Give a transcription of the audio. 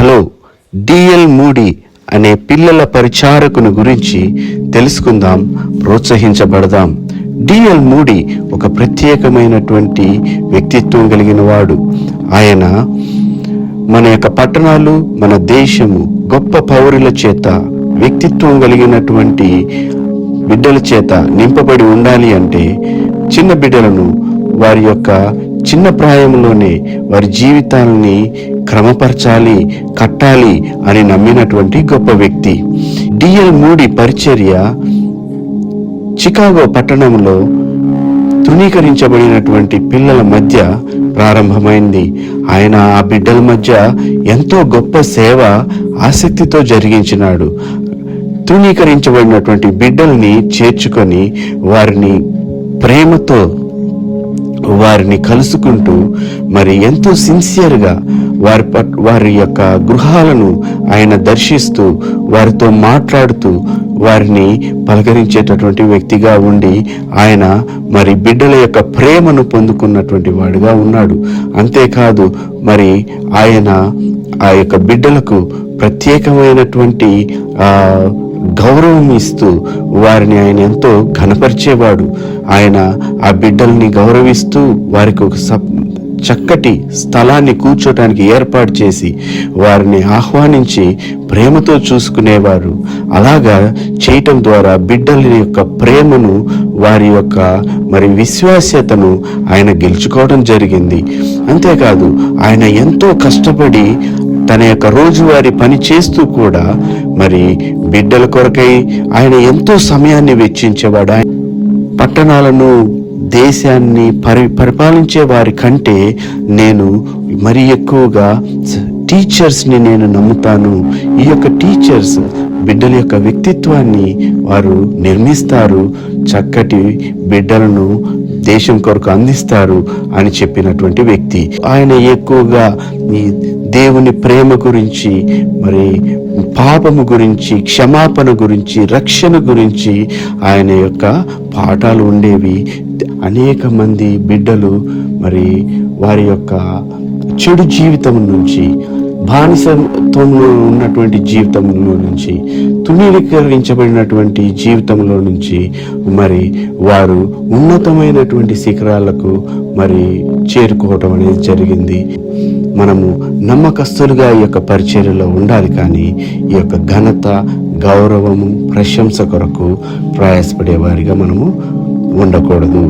Hello, DL moody అనే పిల్లల పరిచారకుని గురించి తెలుసుకుందాం, ప్రోత్సహించబడదాం. డిఎల్ మూడీ ఒక ప్రత్యేకమైనటువంటి వ్యక్తిత్వం కలిగిన వాడు. ఆయన మన యొక్క పట్టణాలు, మన దేశము గొప్ప పౌరుల చేత, వ్యక్తిత్వం కలిగినటువంటి బిడ్డల చేత నింపబడి ఉండాలి అంటే చిన్న బిడ్డలను వారి యొక్క చిన్న ప్రాయంలోనే వారి జీవితాలని క్రమపరచాలి, కట్టాలి అని నమ్మినటువంటి గొప్ప వ్యక్తి. డిఎల్ మూడీ పరిచర్య చికాగో పట్టణంలో తృణీకరించబడినటువంటి పిల్లల మధ్య ప్రారంభమైంది. ఆయన ఆ బిడ్డల మధ్య ఎంతో గొప్ప సేవ ఆసక్తితో జరిగించినాడు. తృణీకరించబడినటువంటి బిడ్డల్ని చేర్చుకొని వారిని ప్రేమతో వారిని కలుసుకుంటూ మరి ఎంతో సిన్సియర్గా వారి యొక్క గృహాలను ఆయన దర్శిస్తూ వారితో మాట్లాడుతూ వారిని పలకరించేటటువంటి వ్యక్తిగా ఉండి ఆయన మరి బిడ్డల యొక్క ప్రేమను పొందుకున్నటువంటి వాడుగా ఉన్నాడు. అంతేకాదు మరి ఆయన ఆ యొక్క బిడ్డలకు ప్రత్యేకమైనటువంటి గౌరవం ఇస్తూ వారిని ఆయన ఎంతో ఘనపరిచేవాడు. ఆయన ఆ బిడ్డల్ని గౌరవిస్తూ వారికి ఒక చక్కటి స్థలాన్ని కూర్చోటానికి ఏర్పాటు చేసి వారిని ఆహ్వానించి ప్రేమతో చూసుకునేవారు. అలాగా చేయటం ద్వారా బిడ్డల యొక్క ప్రేమను, వారి యొక్క మరి విశ్వాస్యతను ఆయన గెలుచుకోవడం జరిగింది. అంతేకాదు ఆయన ఎంతో కష్టపడి తన యొక్క రోజువారీ పని చేస్తూ కూడా మరి బిడ్డల కొరకై ఆయన ఎంతో సమయాన్ని వెచ్చించేవాడు. పట్టణాలను, దేశాన్ని పరిపాలించే వారి కంటే నేను మరి ఎక్కువగా టీచర్స్ని నేను నమ్ముతాను. ఈ యొక్క టీచర్స్ బిడ్డల యొక్క వ్యక్తిత్వాన్ని వారు నిర్మిస్తారు, చక్కటి బిడ్డలను దేశం కొరకు అందిస్తారు అని చెప్పినటువంటి వ్యక్తి. ఆయన ఎక్కువగా ఈ దేవుని ప్రేమ గురించి, మరి పాపము గురించి, క్షమాపణ గురించి, రక్షణ గురించి ఆయన యొక్క పాఠాలు ఉండేవి. అనేక మంది బిడ్డలు మరి వారి యొక్క చెడు జీవితం నుంచి, బానిసత్వంలో ఉన్నటువంటి జీవితంలో నుంచి, తృణీకరించబడినటువంటి జీవితంలో నుంచి మరి వారు ఉన్నతమైనటువంటి శిఖరాలకు మరి చేరుకోవటం అనేది జరిగింది. మనము నమ్మకస్తులుగా ఈ యొక్క పరిచర్యలో ఉండాలి, కానీ ఈ యొక్క ఘనత, గౌరవము, ప్రశంస కొరకు ప్రయాసపడే వారిగా మనము ఉండకూడదు.